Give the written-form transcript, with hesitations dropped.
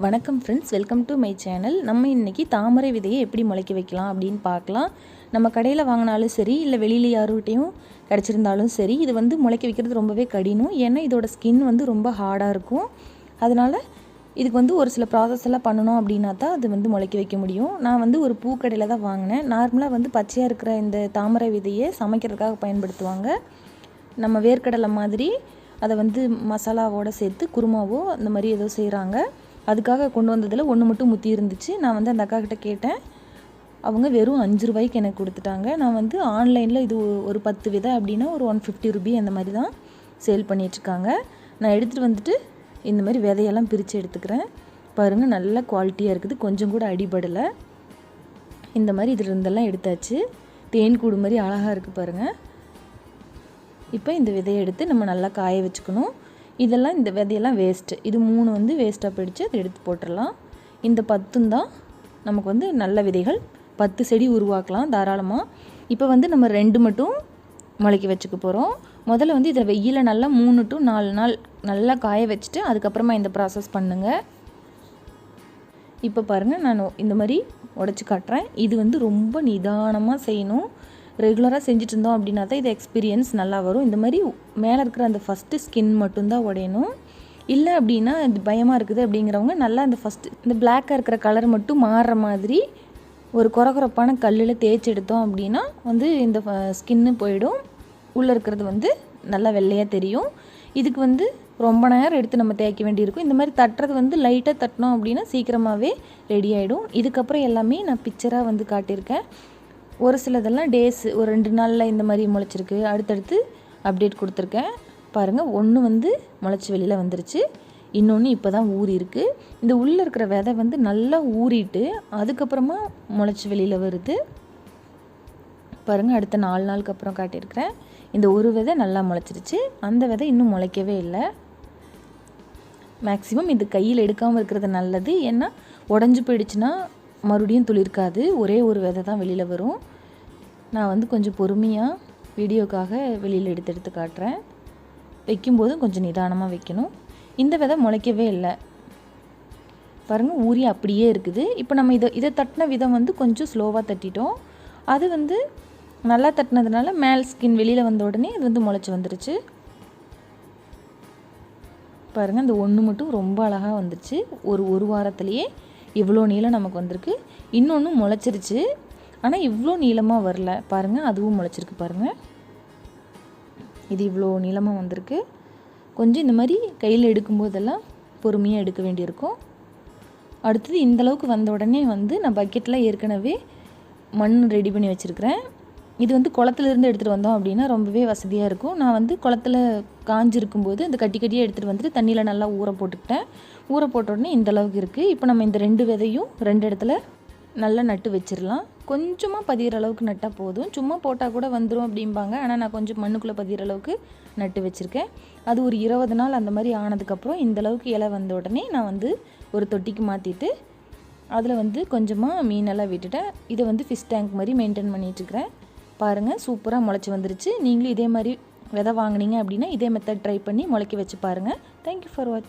வணக்கம் friends, welcome to my channel. நம்ம இன்றைக்கி தாமரை விதையை எப்படி முளைக்க வைக்கலாம் அப்படின்னு பார்க்கலாம். நம்ம கடையில் வாங்கினாலும் சரி, இல்லை வெளியில் யாருக்கிட்டையும் கிடச்சிருந்தாலும் சரி, இது வந்து முளைக்க வைக்கிறது ரொம்பவே கடினம். ஏன்னா இதோட ஸ்கின் வந்து ரொம்ப ஹார்டாக இருக்கும். அதனால் இதுக்கு வந்து ஒரு சில ப்ராசஸ் எல்லாம் பண்ணணும் அப்படின்னா தான் அது வந்து முளைக்க வைக்க முடியும். நான் வந்து ஒரு பூக்கடையில் தான் வாங்கினேன். நார்மலாக வந்து பச்சையாக இருக்கிற இந்த தாமரை விதையை சமைக்கிறதுக்காக பயன்படுத்துவாங்க. நம்ம வேர்க்கடலை மாதிரி அதை வந்து மசாலாவோடு சேர்த்து குருமாவோ அந்த மாதிரி ஏதோ செய்கிறாங்க. அதுக்காக கொண்டு வந்ததில் ஒன்று மட்டும் முத்தி இருந்துச்சு. நான் வந்து அந்த அக்காக்கிட்ட கேட்டேன். அவங்க வெறும் 5 ரூபாய்க்கு எனக்கு கொடுத்துட்டாங்க. நான் வந்து ஆன்லைனில் இது ஒரு 10 விதை அப்படின்னா ஒரு 150 ரூபி அந்த மாதிரி தான் சேல் பண்ணிகிட்ருக்காங்க. நான் எடுத்துகிட்டு வந்துட்டு இந்த மாதிரி விதையெல்லாம் பிரித்து எடுத்துக்கிறேன். பாருங்கள், நல்ல குவாலிட்டியாக இருக்குது, கொஞ்சம் கூட அடிபடலை. இந்த மாதிரி இதில் இருந்தெல்லாம் எடுத்தாச்சு. தேன் கூடு மாதிரி அழகாக இருக்குது பாருங்கள். இப்போ இந்த விதையை எடுத்து நம்ம நல்லா காய வச்சுக்கணும். இதெல்லாம் இந்த விதையெல்லாம் வேஸ்ட்டு. இது 3 வந்து வேஸ்ட்டாக போயிடுச்சு, அதை எடுத்து போட்டுடலாம். இந்த 10 தான் நமக்கு வந்து நல்ல விதைகள். 10 செடி உருவாக்கலாம் தாராளமாக. இப்போ வந்து நம்ம 2 மட்டும் முளைக்க வச்சுக்க போகிறோம். முதல்ல வந்து இதை வெயில நல்லா 3 to 4 நாள் நல்லா காய வச்சுட்டு அதுக்கப்புறமா இந்த ப்ராசஸ் பண்ணுங்கள். இப்போ பாருங்கள், நான் இந்த மாதிரி உடச்சி காட்டுறேன். இது வந்து ரொம்ப நிதானமாக செய்யணும். ரெகுலராக செஞ்சுட்டு இருந்தோம் அப்படின்னா தான் இது எக்ஸ்பீரியன்ஸ் நல்லா வரும். இந்த மாதிரி மேலே இருக்கிற அந்த ஃபஸ்ட்டு ஸ்கின் மட்டும்தான் உடையணும். இல்லை அப்படின்னா இது பயமாக இருக்குது அப்படிங்கிறவங்க நல்லா அந்த ஃபஸ்ட்டு இந்த பிளாக்காக இருக்கிற கலர் மட்டும் மாறுற மாதிரி ஒரு குறகுறப்பான கல்லில் தேய்ச்சி எடுத்தோம் அப்படின்னா வந்து இந்த ஸ்கின்னு போயிடும். உள்ளே இருக்கிறது வந்து நல்லா வெள்ளையாக தெரியும். இதுக்கு வந்து ரொம்ப நேரம் எடுத்து நம்ம தேய்க்க வேண்டியிருக்கும். இந்த மாதிரி தட்டுறது வந்து லைட்டாக தட்டினோம் அப்படின்னா சீக்கிரமாகவே ரெடி ஆகிடும். இதுக்கப்புறம் எல்லாமே நான் பிக்சராக வந்து காட்டியிருக்கேன். ஒரு சிலதெல்லாம் டேஸ் ஒரு 2 நாளில் இந்த மாதிரி முளைச்சிருக்கு. அடுத்தடுத்து அப்டேட் கொடுத்துருக்கேன். பாருங்கள், ஒன்று வந்து முளைச்சி வெளியில் வந்துருச்சு, இன்னொன்று இப்போ தான் ஊறி இருக்குது. இந்த உள்ளே இருக்கிற விதை வந்து நல்லா ஊறிட்டு அதுக்கப்புறமா முளைச்சி வெளியில் வருது. பாருங்கள், அடுத்த 4 நாளுக்கு அப்புறம் காட்டியிருக்கிறேன். இந்த ஒரு விதை நல்லா முளைச்சிருச்சு, அந்த விதை இன்னும் முளைக்கவே இல்லை. மேக்ஸிமம் இது கையில் எடுக்காமல் இருக்கிறது நல்லது. ஏன்னா உடஞ்சி போயிடுச்சுன்னா மறுபடியும் துளிர்க்காது. ஒரே ஒரு விதை தான் வெளியில் வரும். நான் வந்து கொஞ்சம் பொறுமையாக வீடியோக்காக வெளியில் எடுத்து காட்டுறேன். வைக்கும்போதும் கொஞ்சம் நிதானமாக வைக்கணும். இந்த விதை முளைக்கவே இல்லை பாருங்கள், ஊறி அப்படியே இருக்குது. இப்போ நம்ம இதை தட்டின விதம் வந்து கொஞ்சம் ஸ்லோவாக தட்டிட்டோம். அது வந்து நல்லா தட்டினதுனால மேல் ஸ்கின் வெளியில் வந்த உடனே இது வந்து முளைச்சி வந்துருச்சு. பாருங்கள், இந்த ஒன்று மட்டும் ரொம்ப அழகாக வந்துருச்சு. ஒரு வாரத்துலேயே இவ்வளோ நீளம் நமக்கு வந்திருக்கு. இன்னொன்று முளைச்சிருச்சு, ஆனால் இவ்வளோ நீளமாக வரல. பாருங்கள், அதுவும் முளைச்சிருக்கு பாருங்கள். இது இவ்வளோ நீளமாக வந்திருக்கு. கொஞ்சம் இந்த மாதிரி கையில் எடுக்கும்போதெல்லாம் பொறுமையாக எடுக்க வேண்டியிருக்கும். அடுத்தது இந்தளவுக்கு வந்த உடனே வந்து நான் பக்கெட்டில் ஏற்கனவே மண் ரெடி பண்ணி வச்சுருக்கிறேன். இது வந்து குளத்துலேருந்து எடுத்துகிட்டு வந்தோம் அப்படின்னா ரொம்பவே வசதியாக இருக்கும். நான் வந்து குளத்தில் காஞ்சிருக்கும்போது இந்த கட்டியாக எடுத்துகிட்டு வந்துட்டு தண்ணியில் நல்லா ஊற போட்டுக்கிட்டேன். ஊற போட்ட உடனே இந்தளவுக்கு இருக்குது. இப்போ நம்ம இந்த 2 விதையும் 2 இடத்துல நல்லா நட்டு வச்சிடலாம். கொஞ்சமாக பதிகிற அளவுக்கு நட்டால் போதும். சும்மா போட்டால் கூட வந்துடும் அப்படிம்பாங்க. ஆனால் நான் கொஞ்சம் மண்ணுக்குள்ளே பதிகிற அளவுக்கு நட்டு வச்சுருக்கேன். அது ஒரு 20 நாள் அந்த மாதிரி ஆனதுக்கப்புறம் இந்தளவுக்கு இலை வந்த உடனே நான் வந்து ஒரு தொட்டிக்கு மாற்றிட்டு அதில் வந்து கொஞ்சமாக மீனெல்லாம் விட்டுட்டேன். இதை வந்து ஃபிஷ் டேங்க் மாதிரி மெயின்டைன் பண்ணிகிட்ருக்கிறேன். பாருங்கள், சூப்பராக முளைச்சி வந்துருச்சு. நீங்களும் இதே மாதிரி விதை வாங்கினீங்க அப்படின்னா இதே மெத்தட் ட்ரை பண்ணி முளைக்க வச்சு பாருங்கள். தேங்க்யூ ஃபார் வாட்சிங்.